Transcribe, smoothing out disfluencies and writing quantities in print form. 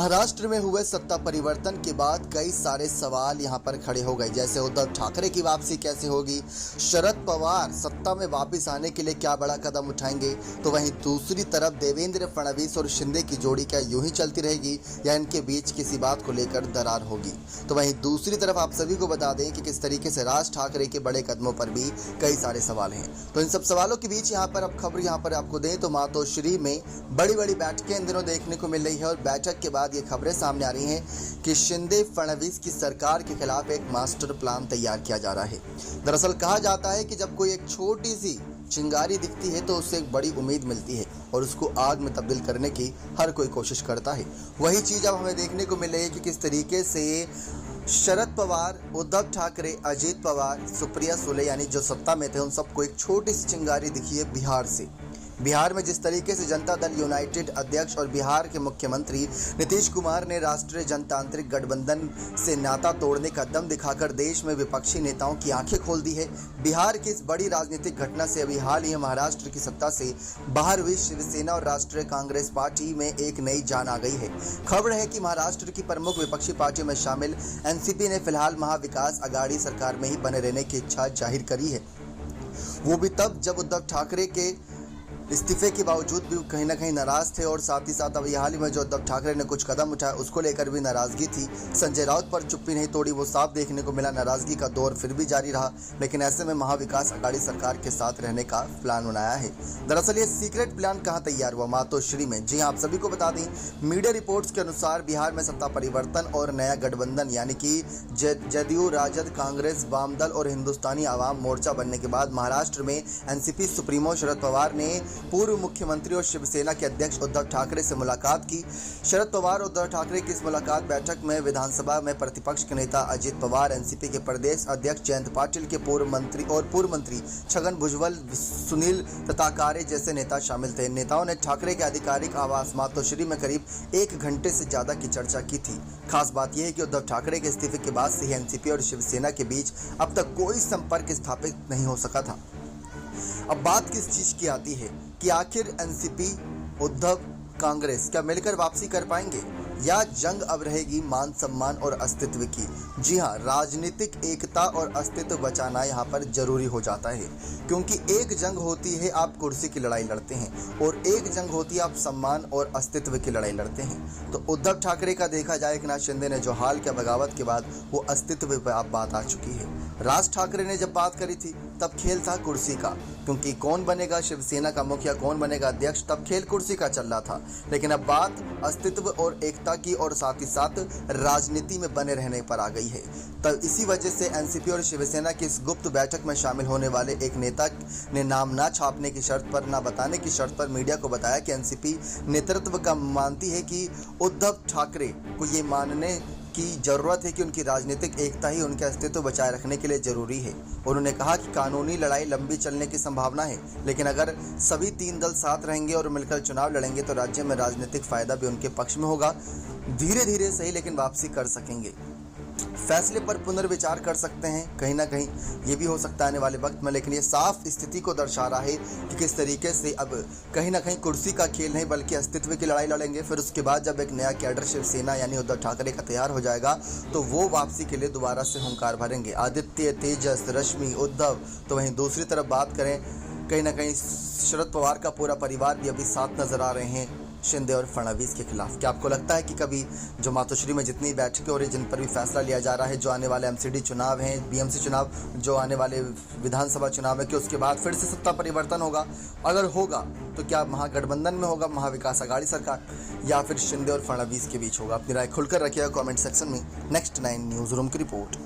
महाराष्ट्र में हुए सत्ता परिवर्तन के बाद कई सारे सवाल यहां पर खड़े हो गए। जैसे उद्धव ठाकरे की वापसी कैसे होगी, शरद पवार सत्ता में वापस आने के लिए क्या बड़ा कदम उठाएंगे, तो वहीं दूसरी तरफ देवेंद्र फडणवीस और शिंदे की जोड़ी क्या यूं ही चलती रहेगी या इनके बीच किसी बात को लेकर दरार होगी। तो वहीं दूसरी तरफ आप सभी को बता दें कि किस तरीके से राज ठाकरे के बड़े कदमों पर भी कई सारे सवाल हैं। तो इन सब सवालों के बीच यहाँ पर अब खबर यहाँ पर आपको दें तो मातोश्री में बड़ी बड़ी बैठकें इन दिनों देखने को मिल रही है और बैठक के बाद ये खबरें सामने आ रही हैं कि शिंदे फडणवीस की सरकार के खिलाफ एक मास्टर प्लान तैयार किया जा रहा है। दरअसल कहा जाता है कि जब कोई एक छोटी सी चिंगारी दिखती है तो उससे एक बड़ी उम्मीद मिलती है और उसको आग में तब्दील करने की हर कोई कोशिश करता है। वही चीज़ अब हमें देखने को मिल रही है कि किस तरीके से शरद पवार, उद्धव ठाकरे, अजीत पवार, सुप्रिया सुले यानी जो सत्ता में थे उन सबको एक छोटी सी चिंगारी दिखी है बिहार से। बिहार में जिस तरीके से जनता दल यूनाइटेड अध्यक्ष और बिहार के मुख्यमंत्री नीतीश कुमार ने राष्ट्रीय जनतांत्रिक गठबंधन से नाता तोड़ने का दम दिखाकर देश में विपक्षी नेताओं की आंखें खोल दी है। बिहार की इस बड़ी राजनीतिक घटना से अभी हाल ही महाराष्ट्र की सत्ता से बाहर हुई शिवसेना और राष्ट्रीय कांग्रेस पार्टी में एक नई जान आ गई है। खबर है कि महाराष्ट्र की प्रमुख विपक्षी पार्टी में शामिल एनसीपी ने फिलहाल महाविकास अघाड़ी सरकार में ही बने रहने की इच्छा जाहिर करी है। वो भी तब जब उद्धव ठाकरे के इस्तीफे के बावजूद भी कहीं ना कहीं नाराज थे और साथ ही साथ अभी हाल ही में जो उद्धव ठाकरे ने कुछ कदम उठाया उसको लेकर भी नाराजगी थी। संजय राउत पर चुप्पी नहीं तोड़ी, वो साफ देखने को मिला। नाराजगी का दौर फिर भी जारी रहा, लेकिन ऐसे में महाविकास अघाड़ी सरकार के साथ रहने का प्लान बनाया है। दरअसल ये सीक्रेट प्लान कहाँ तैयार हुआ? मातोश्री में। जी हाँ, आप सभी को बता दें, मीडिया रिपोर्ट्स के अनुसार बिहार में सत्ता परिवर्तन और नया गठबंधन यानी कि जदयू, राजद, कांग्रेस, वाम दल और हिंदुस्तानी आवाम मोर्चा बनने के बाद महाराष्ट्र में एनसीपी सुप्रीमो शरद पवार ने पूर्व मुख्यमंत्री और शिवसेना के अध्यक्ष उद्धव ठाकरे से मुलाकात की। शरद पवार और उद्धव ठाकरे की इस मुलाकात बैठक में विधानसभा में प्रतिपक्ष के नेता अजीत पवार, एनसीपी के प्रदेश अध्यक्ष जयंत पाटिल के पूर्व मंत्री छगन भुजबल, सुनील तताकारे जैसे नेता शामिल थे। नेताओं ने ठाकरे के आधिकारिक आवास मातोश्री में करीब 1 घंटे से ज्यादा की चर्चा की थी। खास बात यह है कि उद्धव ठाकरे के इस्तीफे के बाद से ही एनसीपी और शिवसेना के बीच अब तक कोई संपर्क स्थापित नहीं हो सका था। अब बात किस चीज की आती है कि आखिर एनसीपी, उद्धव, कांग्रेस क्या मिलकर वापसी कर पाएंगे या जंग अब रहेगी मान सम्मान और अस्तित्व की? जी हाँ, राजनीतिक एकता और अस्तित्व बचाना यहाँ पर जरूरी हो जाता है, क्योंकि एक जंग होती है आप कुर्सी की लड़ाई लड़ते हैं और एक जंग होती है आप सम्मान और अस्तित्व की लड़ाई लड़ते हैं। तो उद्धव ठाकरे का देखा जाए कि नाथ शिंदे ने जो हाल किया बगावत के बाद वो अस्तित्व पर अब बात आ चुकी है। राज ठाकरे ने जब बात करी थी तब खेल था कुर्सी का, क्योंकि कौन बनेगा शिवसेना का मुखिया, कौन बनेगा अध्यक्ष, तब खेल कुर्सी का चल रहा था। लेकिन अब बात अस्तित्व और एकता की और साथ ही साथ राजनीति में बने रहने पर आ गई है। तब इसी वजह से एनसीपी और शिवसेना की इस गुप्त बैठक में शामिल होने वाले एक नेता ने नाम ना छापने की शर्त पर, ना बताने की शर्त पर मीडिया को बताया कि एनसीपी नेतृत्व का मानती है कि उद्धव ठाकरे को ये मानने की जरूरत है कि उनकी राजनीतिक एकता ही उनके अस्तित्व बचाए रखने के लिए जरूरी है। उन्होंने कहा कि कानूनी लड़ाई लंबी चलने की संभावना है, लेकिन अगर सभी 3 दल साथ रहेंगे और मिलकर चुनाव लड़ेंगे तो राज्य में राजनीतिक फायदा भी उनके पक्ष में होगा। धीरे धीरे सही लेकिन वापसी कर सकेंगे। फैसले पर पुनर्विचार कर सकते हैं, कहीं ना कहीं ये भी हो सकता है आने वाले वक्त में, लेकिन ये साफ स्थिति को दर्शा रहा है कि किस तरीके से अब कहीं ना कहीं कुर्सी का खेल नहीं बल्कि अस्तित्व की लड़ाई लड़ेंगे। फिर उसके बाद जब एक नया कैडर शिवसेना यानी उद्धव ठाकरे का तैयार हो जाएगा तो वो वापसी के लिए दोबारा से हुंकार भरेंगे। आदित्य, तेजस, रश्मि, उद्धव। तो वहीं दूसरी तरफ बात करें, कहीं ना कहीं शरद पवार का पूरा परिवार भी अभी साथ नजर आ रहे हैं शिंदे और फडणवीस के खिलाफ। क्या आपको लगता है कि कभी जो मातोश्री में जितनी बैठकें हो रही जिन पर भी फैसला लिया जा रहा है, जो आने वाले एमसीडी चुनाव हैं, बीएमसी चुनाव, जो आने वाले विधानसभा चुनाव है, कि उसके बाद फिर से सत्ता परिवर्तन होगा? अगर होगा तो क्या महागठबंधन में होगा, महाविकास अघाड़ी सरकार, या फिर शिंदे और फडणवीस के बीच होगा? अपनी राय खुलकर रखिएगा कॉमेंट सेक्शन में। नेक्स्ट 9 न्यूज़ रूम की रिपोर्ट।